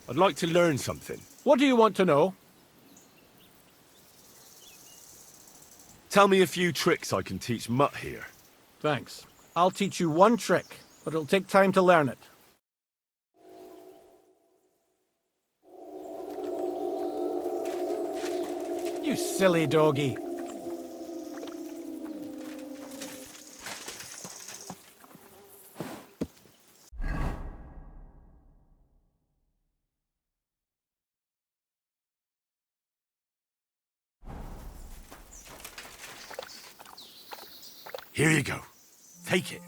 I'd like to learn something. What do you want to know? Tell me a few tricks I can teach Mutt here. Thanks. I'll teach you one trick, but it'll take time to learn it. You silly doggy. Here you go. Take it.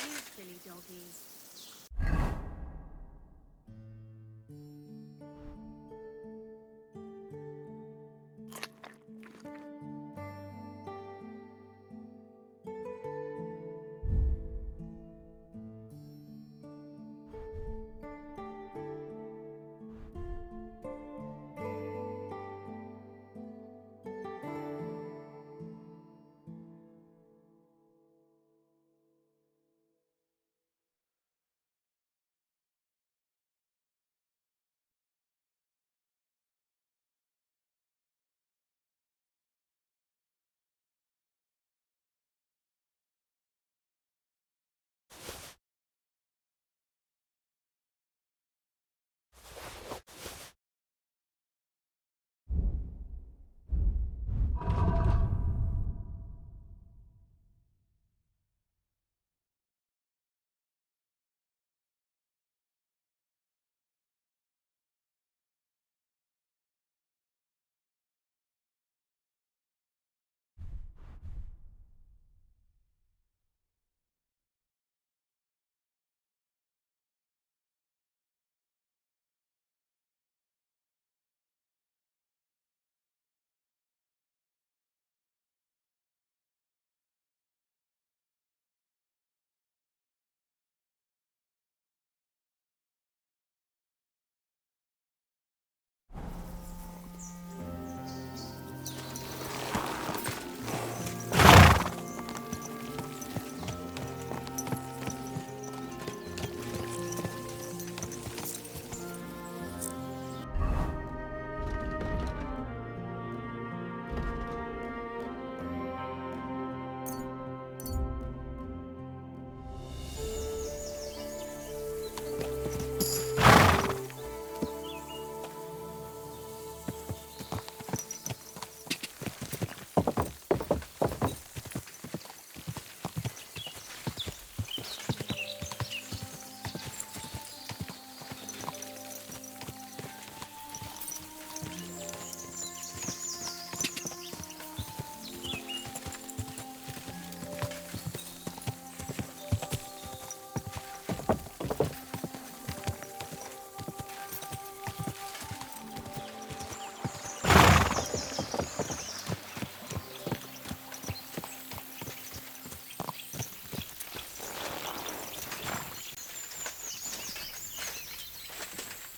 You silly doggies.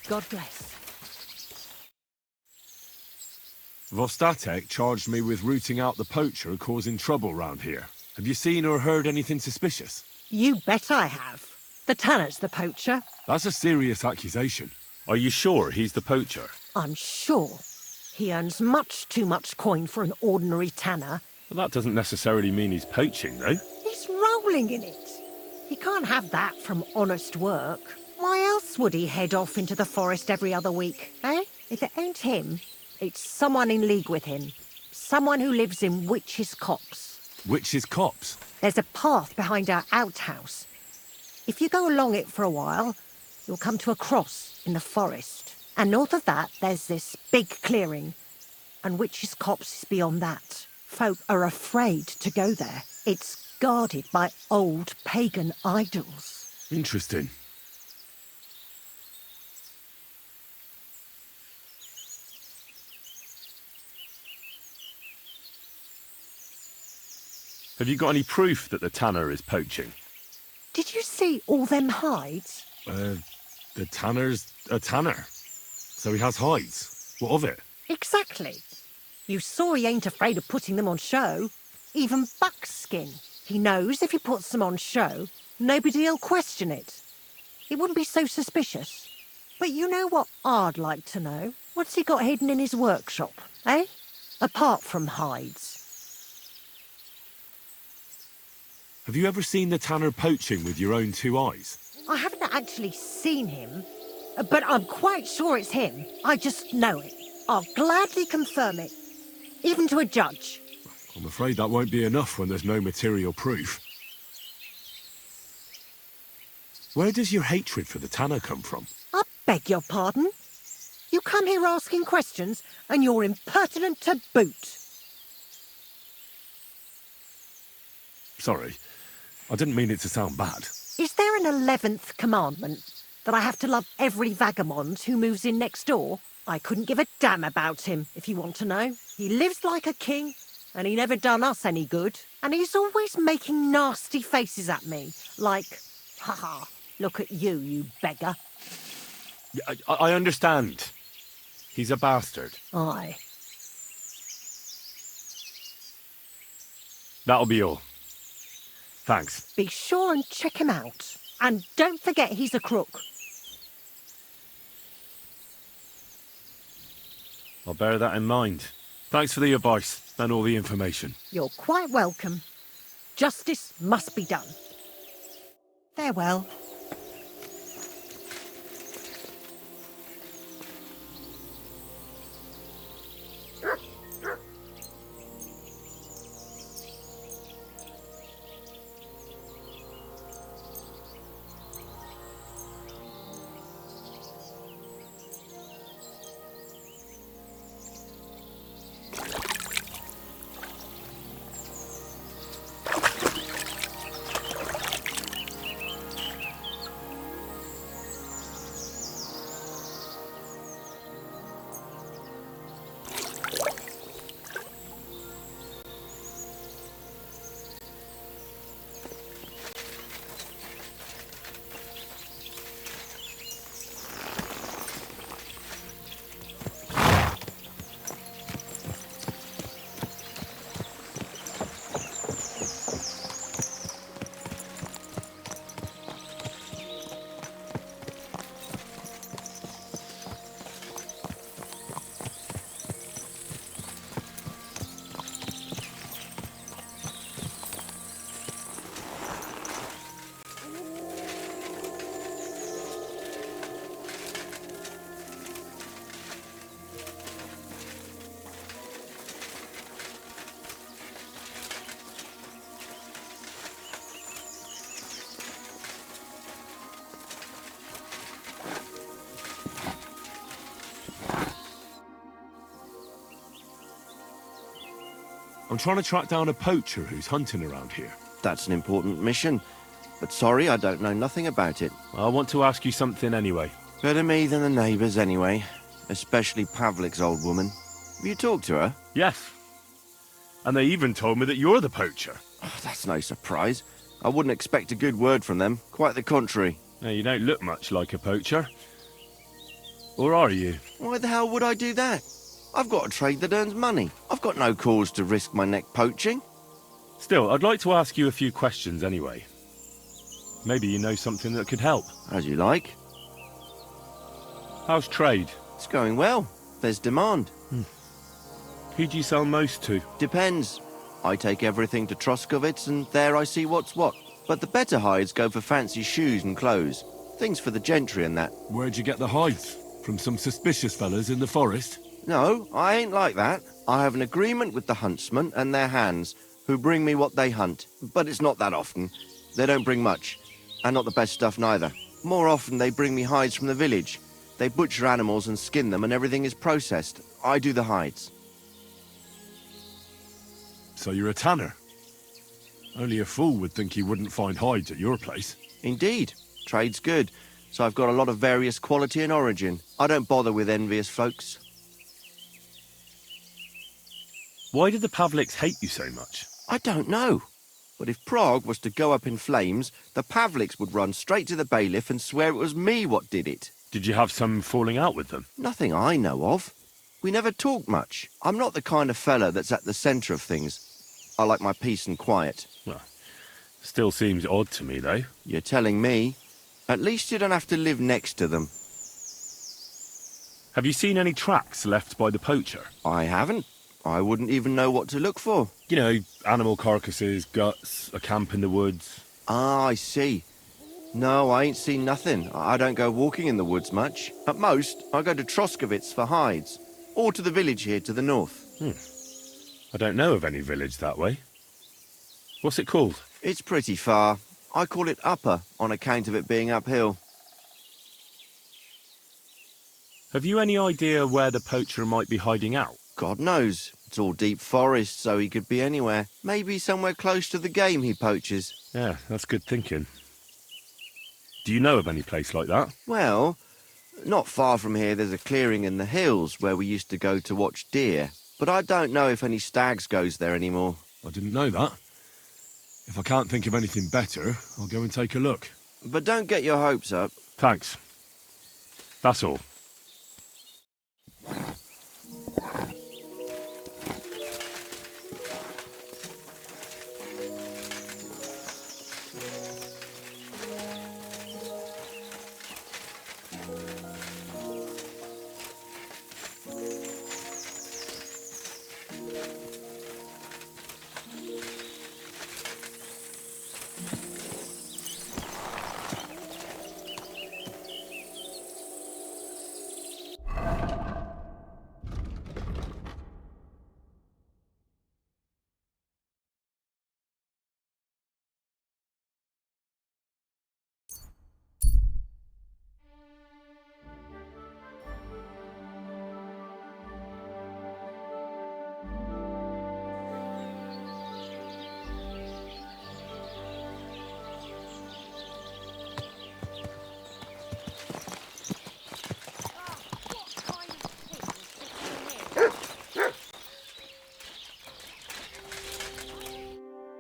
God bless. Vostatek charged me with rooting out the poacher causing trouble round here. Have you seen or heard anything suspicious? You bet I have. The tanner's the poacher. That's a serious accusation. Are you sure he's the poacher? I'm sure. He earns much too much coin for an ordinary tanner. Well, that doesn't necessarily mean he's poaching, though. He's rolling in it. He can't have that from honest work. Why else would he head off into the forest every other week, eh? If it ain't him, it's someone in league with him. Someone who lives in Witch's Copse. Witch's Copse? There's a path behind our outhouse. If you go along it for a while, you'll come to a cross in the forest. And north of that, there's this big clearing. And Witch's Copse is beyond that. Folk are afraid to go there. It's guarded by old pagan idols. Interesting. Have you got any proof that the tanner is poaching? Did you see all them hides? The tanner's a tanner. So he has hides. What of it? Exactly. You saw he ain't afraid of putting them on show. Even buckskin. He knows if he puts them on show, nobody'll question it. He wouldn't be so suspicious. But you know what I'd like to know? What's he got hidden in his workshop, eh? Apart from hides. Have you ever seen the tanner poaching with your own two eyes? I haven't actually seen him, but I'm quite sure it's him. I just know it. I'll gladly confirm it, even to a judge. I'm afraid that won't be enough when there's no material proof. Where does your hatred for the tanner come from? I beg your pardon? You come here asking questions, and you're impertinent to boot. Sorry, I didn't mean it to sound bad. Is there an 11th commandment? That I have to love every vagabond who moves in next door? I couldn't give a damn about him, if you want to know. He lives like a king, and he never done us any good. And he's always making nasty faces at me, like, haha, look at you, you beggar. I understand. He's a bastard. Aye. That'll be all. Thanks. Be sure and check him out. And don't forget he's a crook. I'll bear that in mind. Thanks for the advice and all the information. You're quite welcome. Justice must be done. Farewell. I'm trying to track down a poacher who's hunting around here. That's an important mission. But sorry, I don't know nothing about it. I want to ask you something anyway. Better me than the neighbours anyway. Especially Pavlik's old woman. Have you talked to her? Yes. And they even told me that you're the poacher. Oh, that's no surprise. I wouldn't expect a good word from them. Quite the contrary. Now, you don't look much like a poacher. Or are you? Why the hell would I do that? I've got a trade that earns money. I've got no cause to risk my neck poaching. Still, I'd like to ask you a few questions anyway. Maybe you know something that could help. As you like. How's trade? It's going well. There's demand. Who do you sell most to? Depends. I take everything to Troskovitz and there I see what's what. But the better hides go for fancy shoes and clothes. Things for the gentry and that. Where'd you get the hides? From some suspicious fellas in the forest? No, I ain't like that. I have an agreement with the huntsmen and their hands, who bring me what they hunt. But it's not that often. They don't bring much. And not the best stuff neither. More often they bring me hides from the village. They butcher animals and skin them and everything is processed. I do the hides. So you're a tanner? Only a fool would think you wouldn't find hides at your place. Indeed. Trade's good. So I've got a lot of various quality and origin. I don't bother with envious folks. Why did the Pavliks hate you so much? I don't know. But if Prague was to go up in flames, the Pavliks would run straight to the bailiff and swear it was me what did it. Did you have some falling out with them? Nothing I know of. We never talk much. I'm not the kind of fella that's at the centre of things. I like my peace and quiet. Well, still seems odd to me, though. You're telling me? At least you don't have to live next to them. Have you seen any tracks left by the poacher? I haven't. I wouldn't even know what to look for. You know, animal carcasses, guts, a camp in the woods. Ah, I see. No, I ain't seen nothing. I don't go walking in the woods much. At most, I go to Troskovitz for hides. Or to the village here to the north. I don't know of any village that way. What's it called? It's pretty far. I call it Upper on account of it being uphill. Have you any idea where the poacher might be hiding out? God knows. It's all deep forest, so he could be anywhere. Maybe somewhere close to the game he poaches. Yeah, that's good thinking. Do you know of any place like that? Well, not far from here there's a clearing in the hills where we used to go to watch deer. But I don't know if any stags goes there anymore. I didn't know that. If I can't think of anything better, I'll go and take a look. But don't get your hopes up. Thanks. That's all.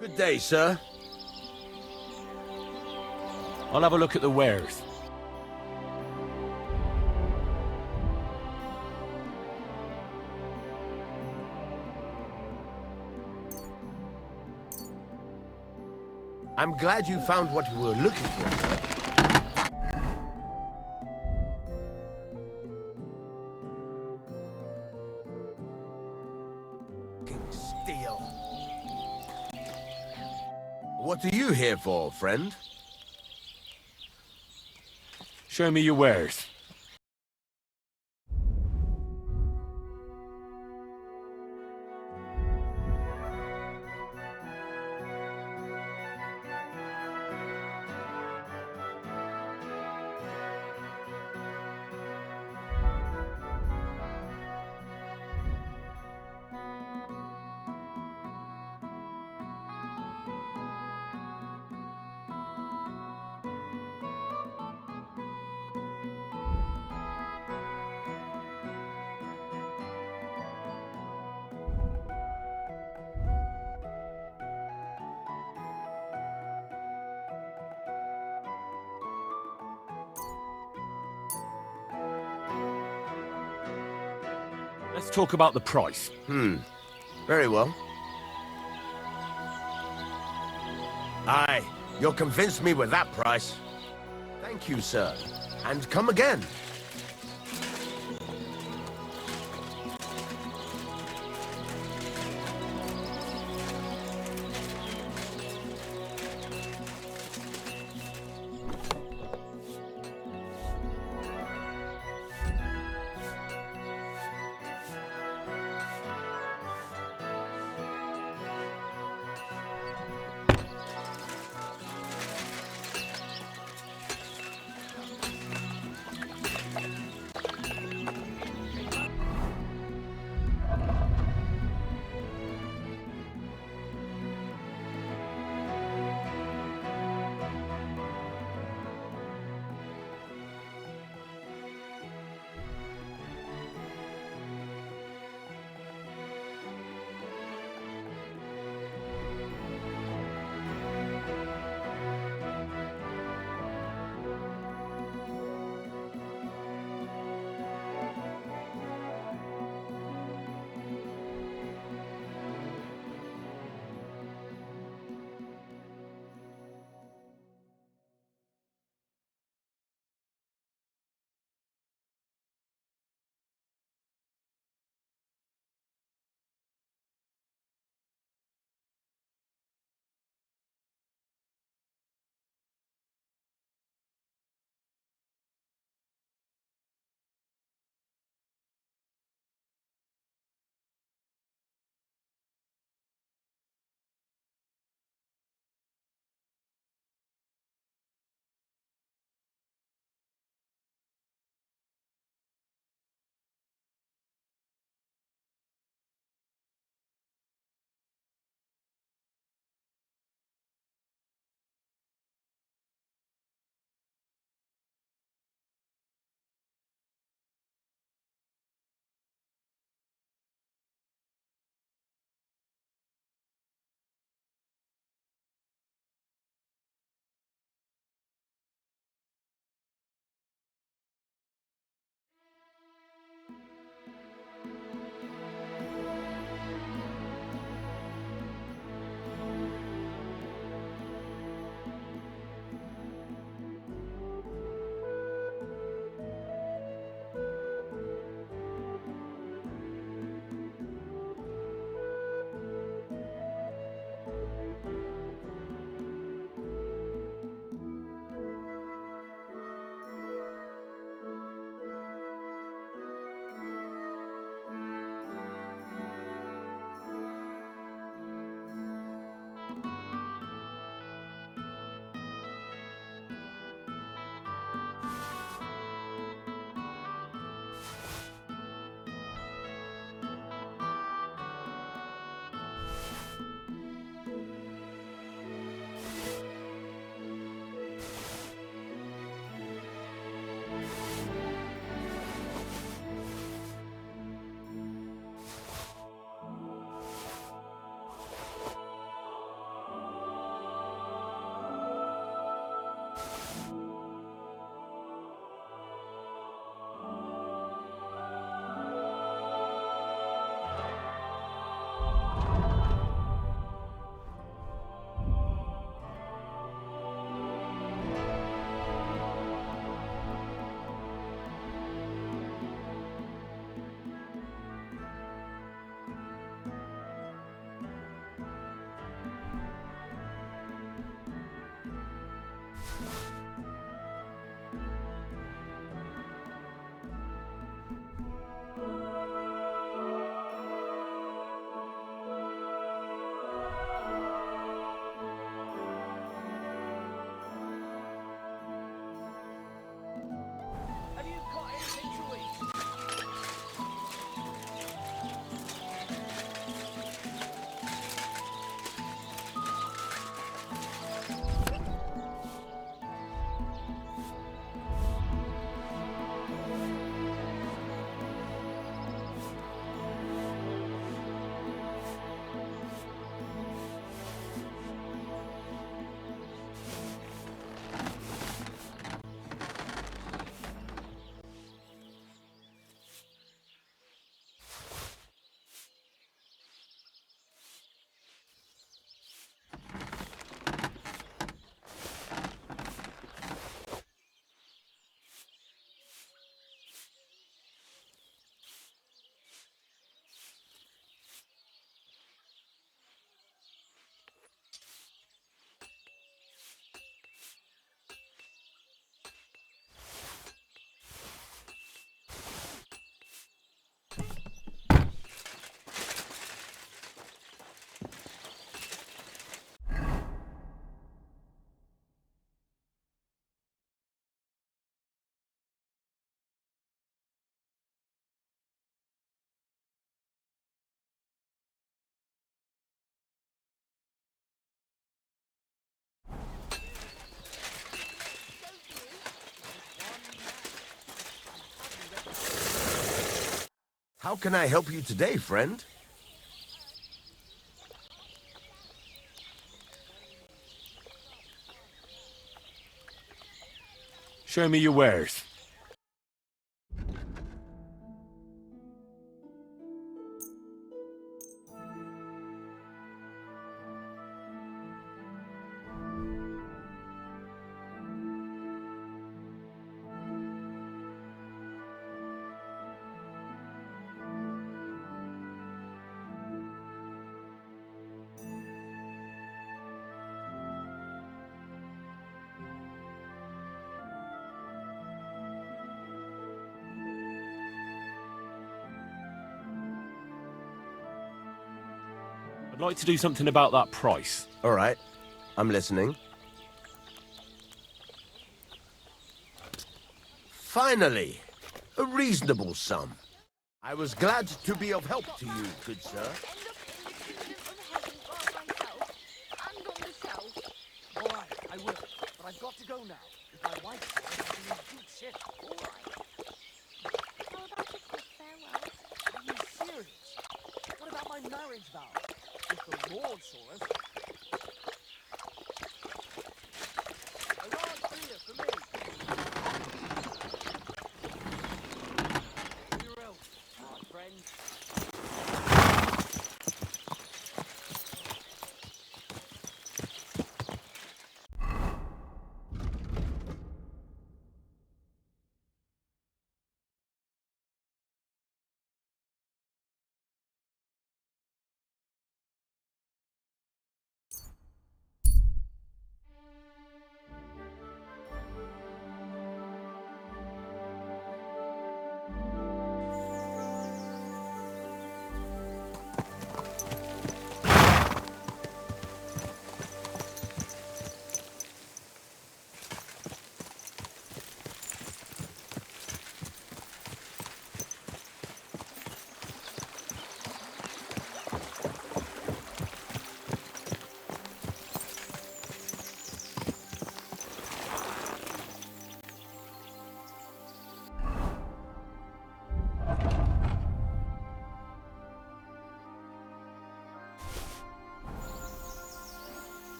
Good day, sir. I'll have a look at the wares. I'm glad you found what you were looking for, sir. Steel. What are you here for, friend? Show me your wares. Let's talk about the price. Very well. Aye, you'll convince me with that price. Thank you, sir. And come again. How can I help you today, friend? Show me your wares. I'd like to do something about that price. All right, I'm listening. Finally, a reasonable sum. I was glad to be of help to you, good sir. All right, I will. But I've got to go now. If my wife's in deep shit. All right. How about a quick farewell? Are you serious? What about my marriage vow? If the Lord saw us. A large beer for me. You're out, my friend.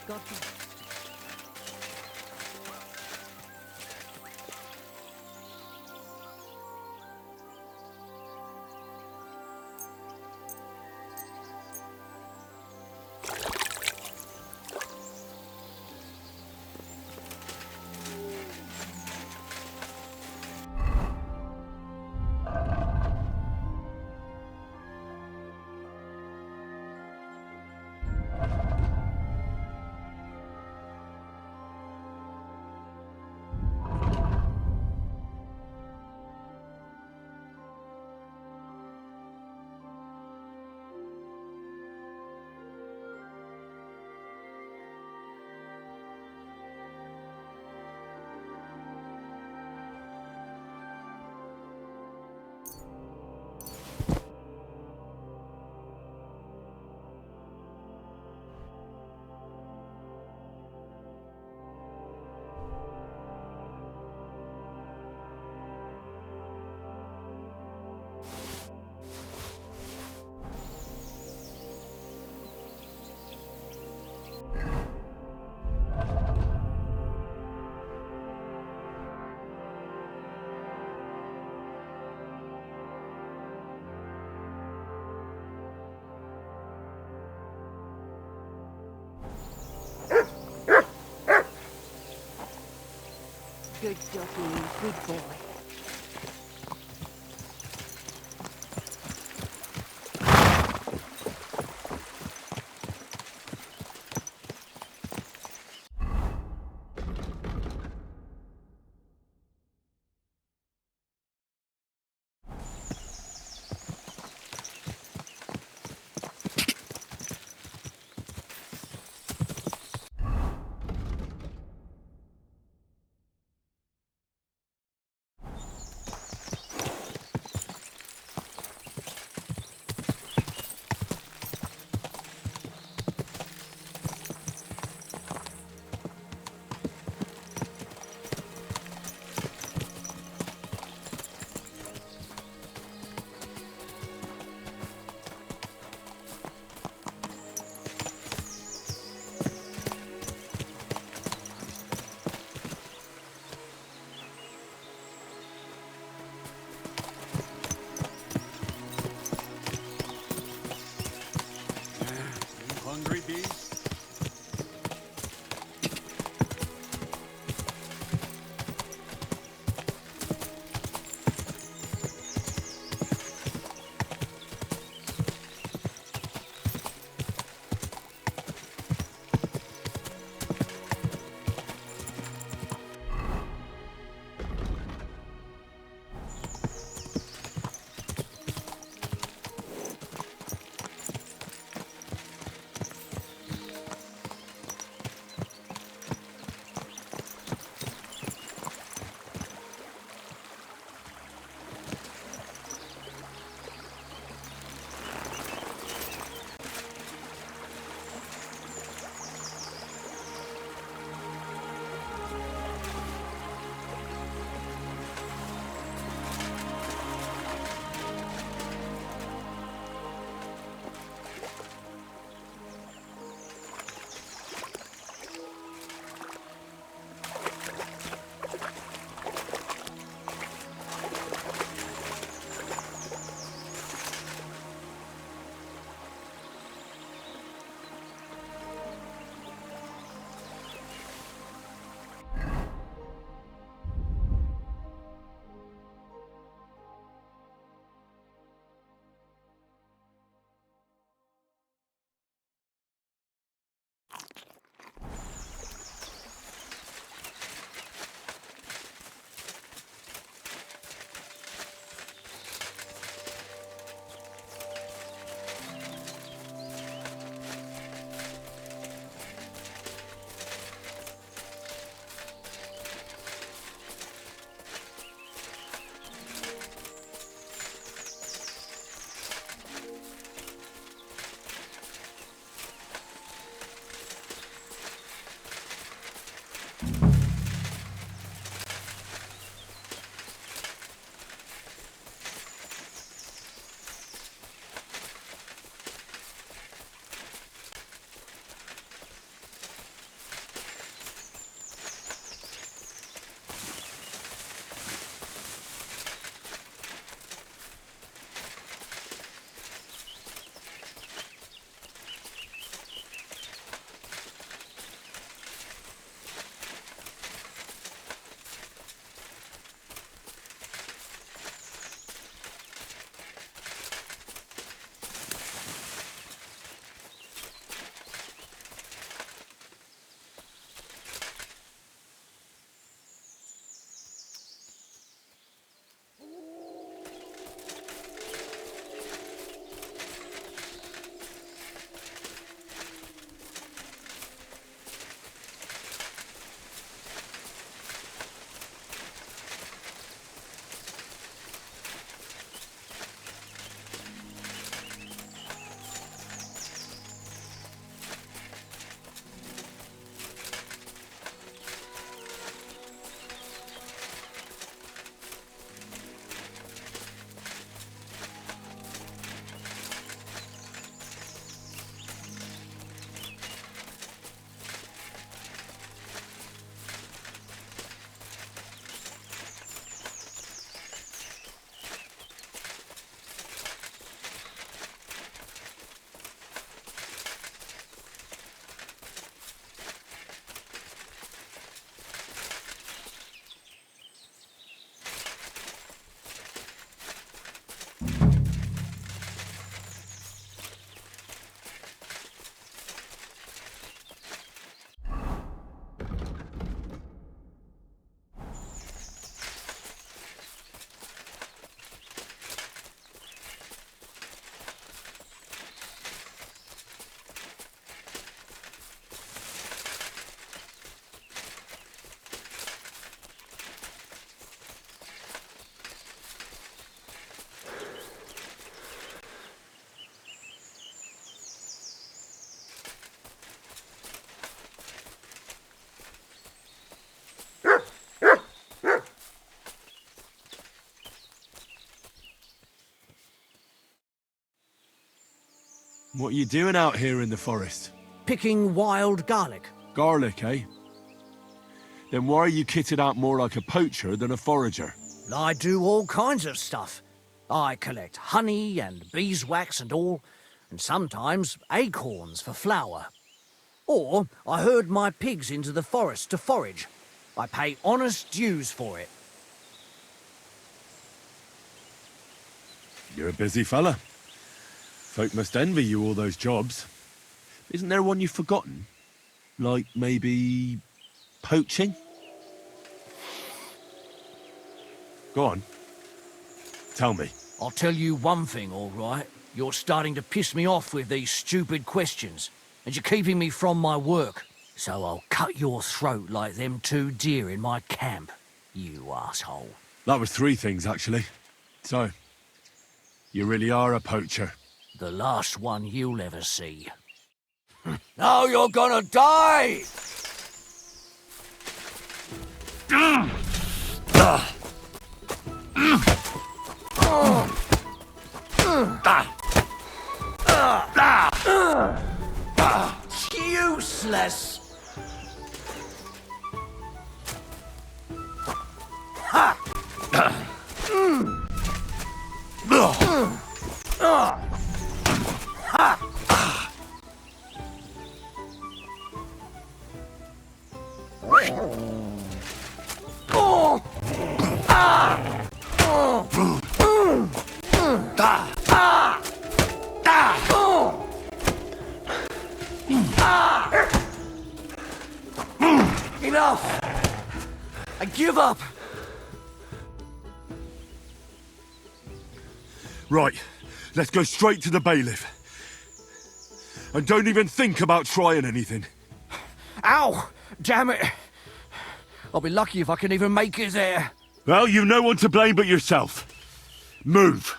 Got you. Good doggy, good boy. What are you doing out here in the forest? Picking wild garlic. Garlic, eh? Then why are you kitted out more like a poacher than a forager? I do all kinds of stuff. I collect honey and beeswax and all, and sometimes acorns for flour. Or I herd my pigs into the forest to forage. I pay honest dues for it. You're a busy fella. Folk must envy you all those jobs. Isn't there one you've forgotten? Like, maybe... poaching? Go on. Tell me. I'll tell you one thing, all right? You're starting to piss me off with these stupid questions, and you're keeping me from my work. So I'll cut your throat like them 2 deer in my camp, you asshole. That was 3 things, actually. So, you really are a poacher. The last one you'll ever see. Now you're gonna die! Useless! Enough! I give up! Right, let's go straight to the bailiff. And don't even think about trying anything. Ow! Damn it! I'll be lucky if I can even make it there. Well, you've no one to blame but yourself. Move.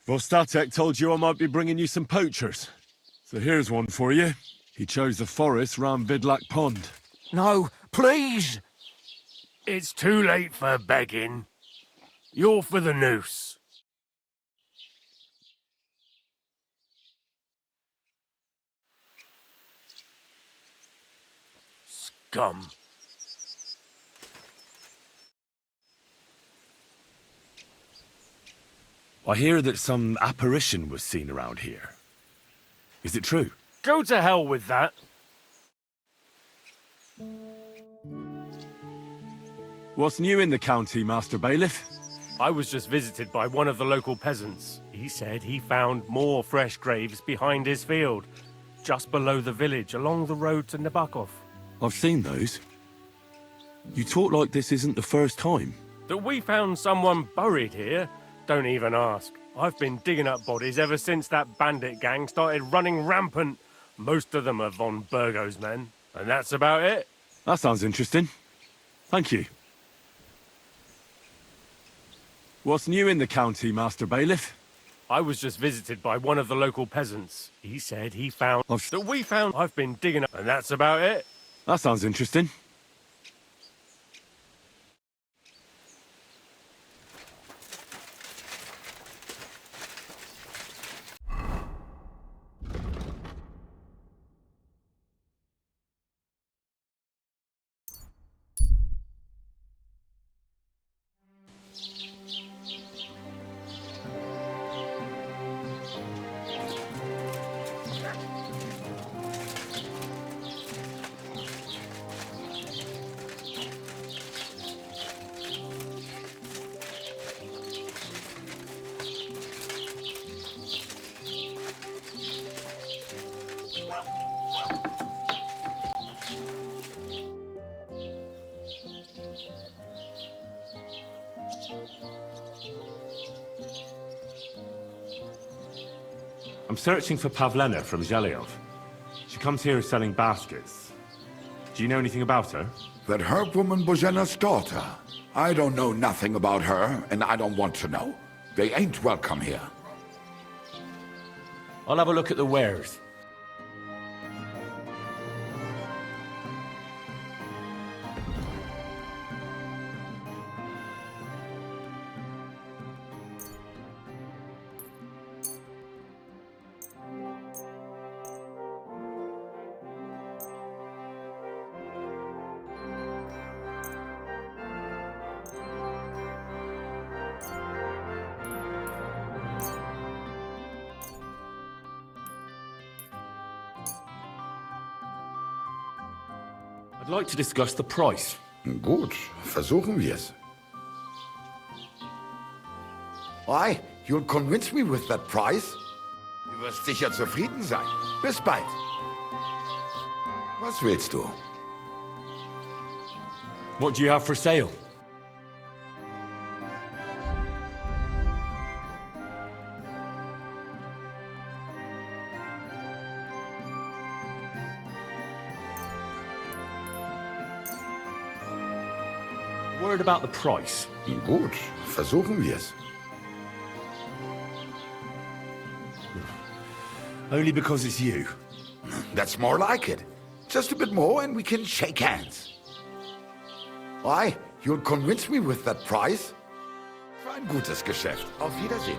Vostatek told you I might be bringing you some poachers. So here's one for you. He chose the forest round Vidlak Pond. No, please! It's too late for begging. You're for the noose. Scum. I hear that some apparition was seen around here. Is it true? Go to hell with that. What's new in the county, Master Bailiff? I was just visited by one of the local peasants. He said he found more fresh graves behind his field, just below the village, along the road to Nabokov. I've seen those. You talk like this isn't the first time. That we found someone buried here? Don't even ask. I've been digging up bodies ever since that bandit gang started running rampant. Most of them are von Burgo's men, and that's about it. That sounds interesting. Thank you. What's new in the county, Master Bailiff? I was just visited by one of the local peasants. He said he found that we found. I've been digging up, and that's about it. That sounds interesting. I'm searching for Pavlena from Zhelyov. She comes here selling baskets. Do you know anything about her? That herb-woman Bozena's daughter. I don't know nothing about her, and I don't want to know. They ain't welcome here. I'll have a look at the wares. I'd like to discuss the price. Gut, versuchen wir's. Why? You'll convince me with that price? Du wirst sicher zufrieden sein. Bis bald. Was willst du? What do you have for sale? Word about the price. Gut, versuchen wir's. Only because it's you. That's more like it. Just a bit more and we can shake hands. Why? You'll convince me with that price? War ein gutes Geschäft. Auf Wiedersehen.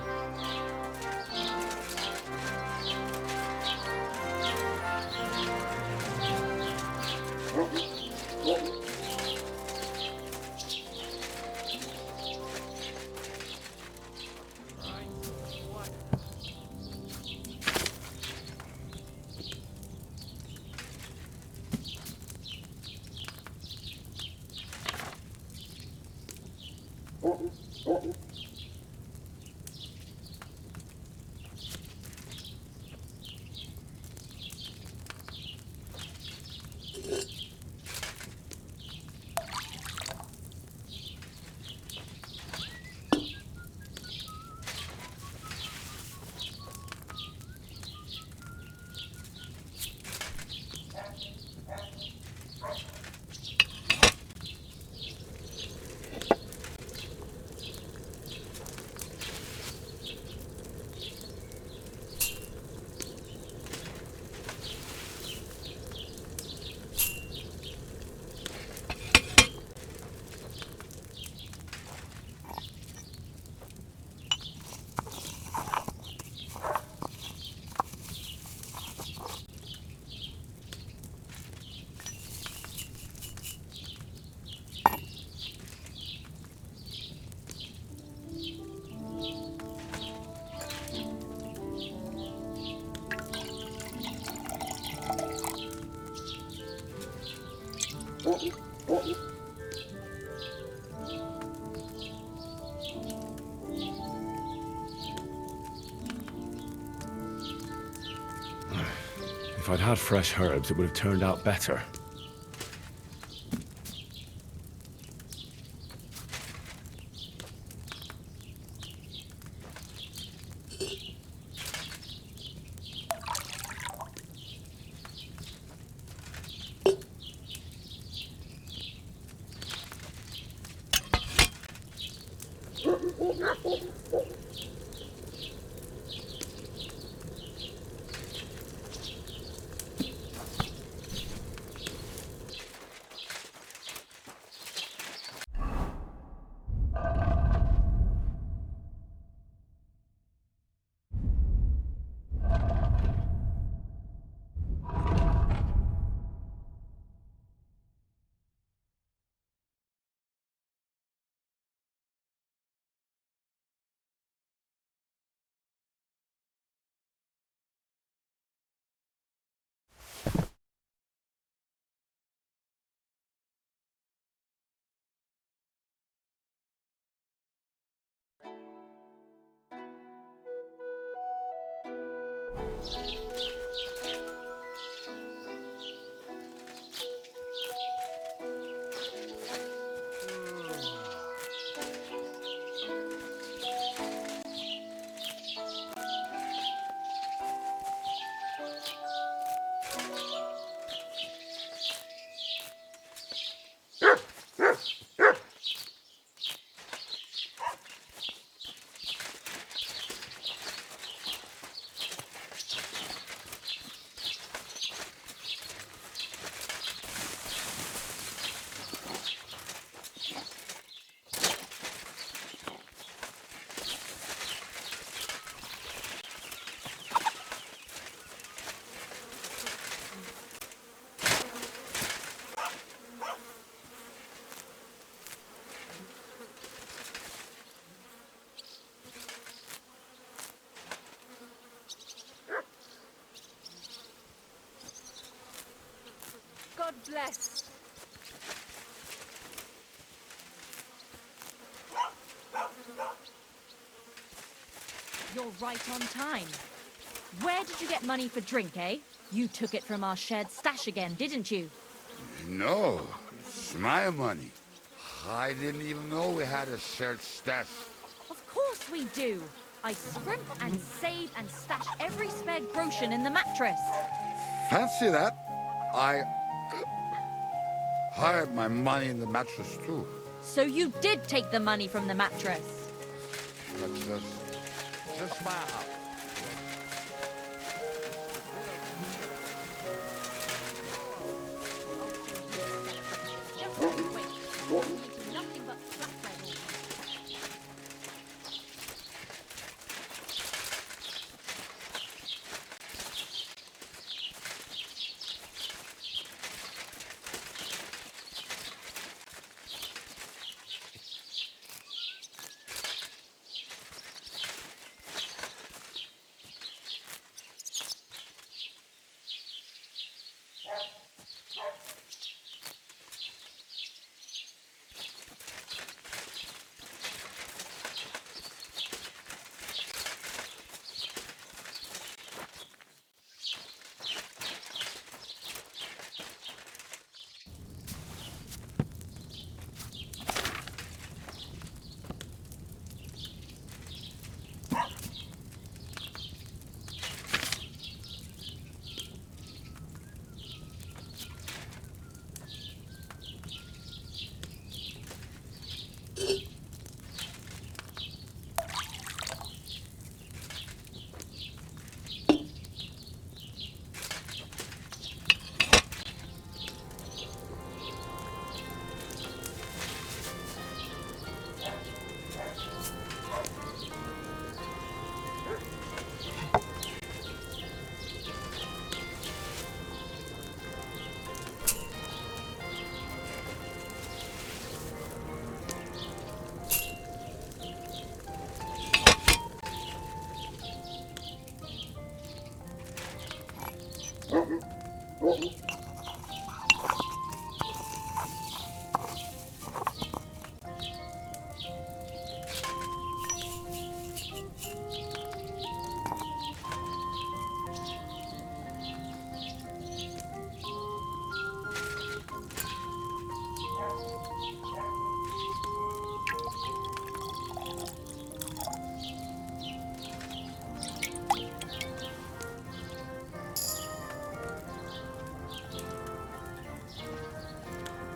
If I'd had fresh herbs, it would have turned out better. God bless. You're right on time. Where did you get money for drink, eh? You took it from our shared stash again, didn't you? No, it's my money. I didn't even know we had a shared stash. Of course we do. I scrimp and save and stash every spare groschen in the mattress. Fancy that? I hired my money in the mattress too. So you did take the money from the mattress. That's just my house. Just wait. You're eating nothing but flatbread all day.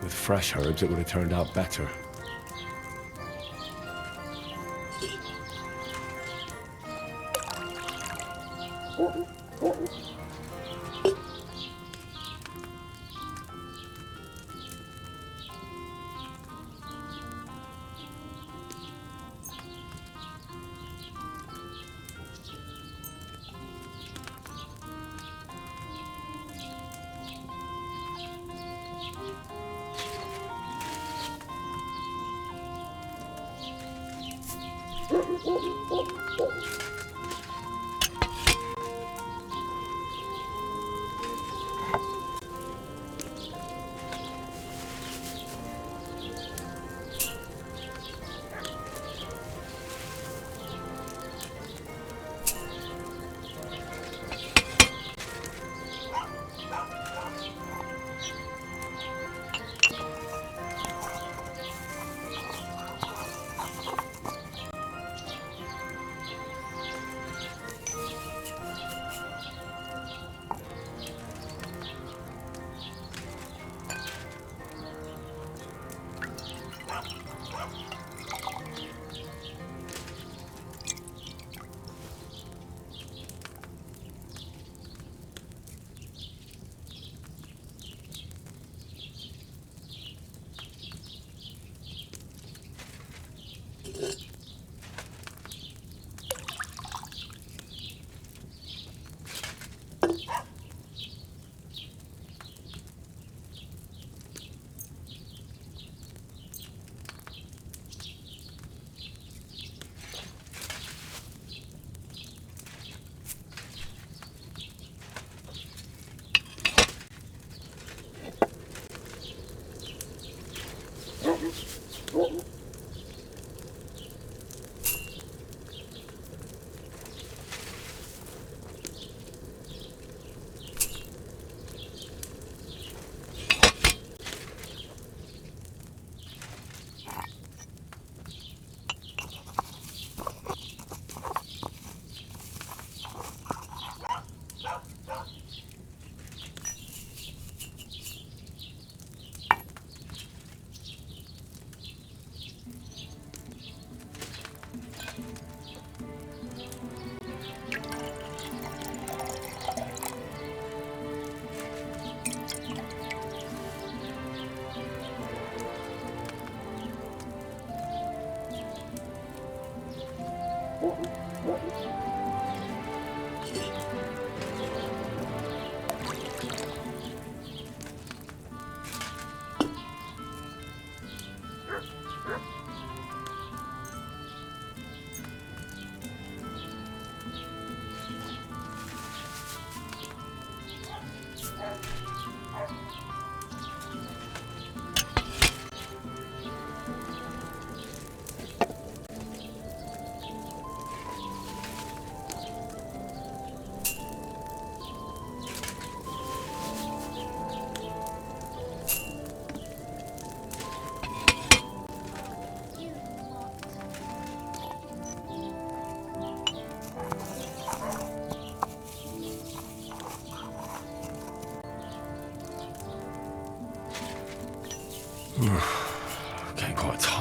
With fresh herbs, it would have turned out better.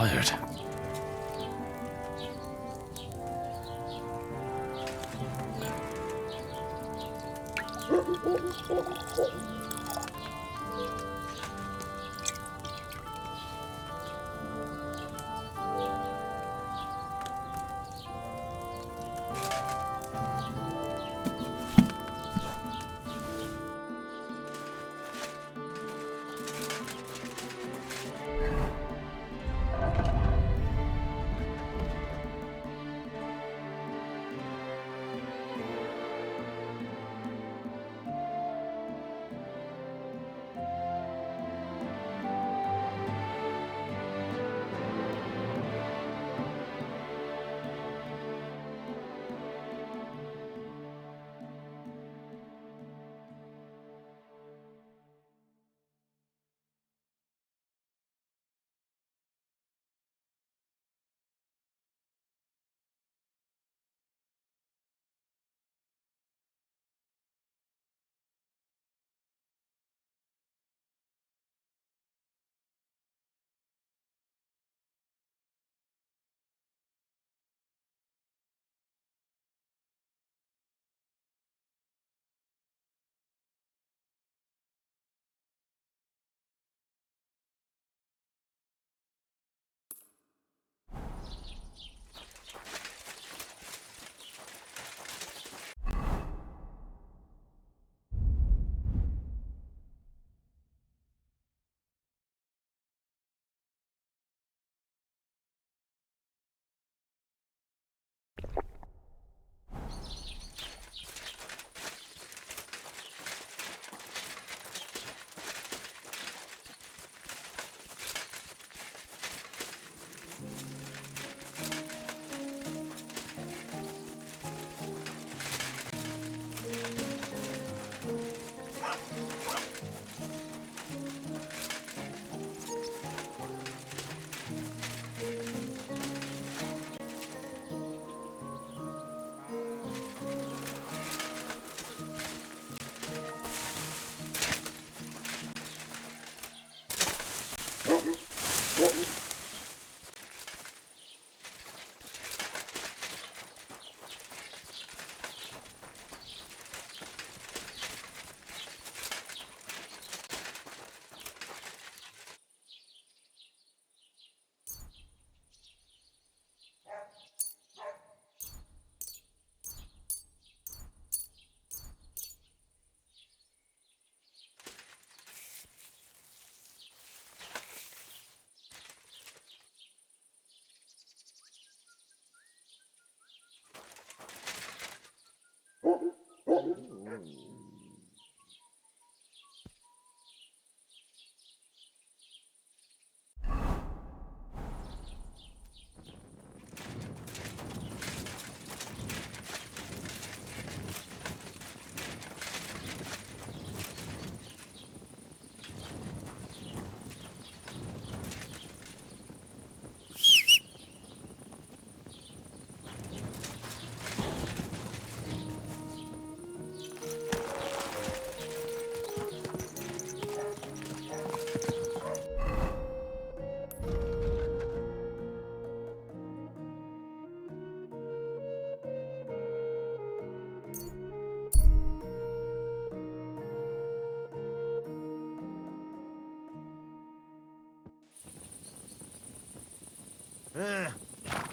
tired.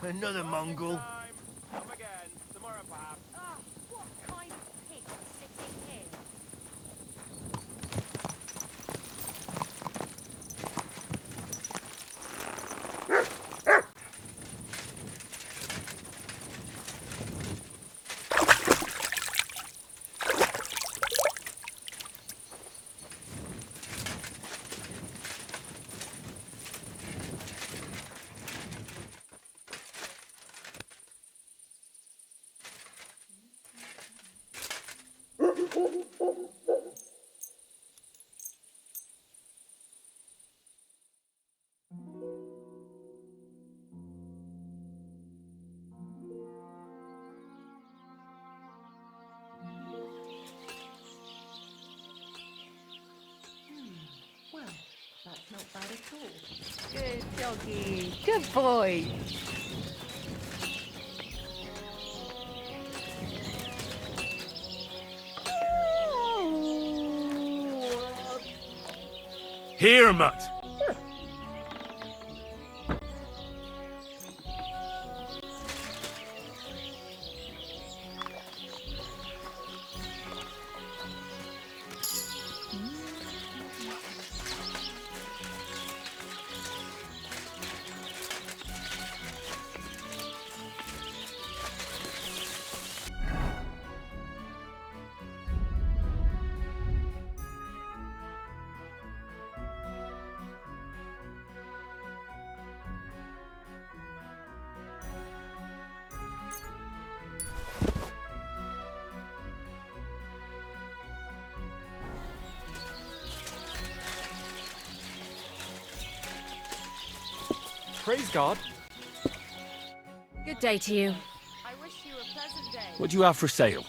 Another Mongol. Come again. Tomorrow, perhaps. Ah, what kind of pig is sitting here? Good doggy. Good boy. Here, Mutt. Praise God. Good day to you. I wish you a pleasant day. What do you have for sale?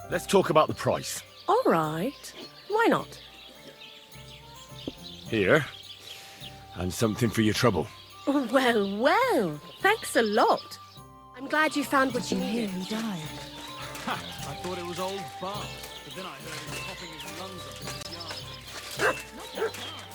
Let's talk about the price. All right. Why not? Here. And something for your trouble. Well, well. Thanks a lot. I'm glad you found what you needed. He died. I thought it was old Bart, but then I heard him coughing his lungs up in his yard. Not that bad.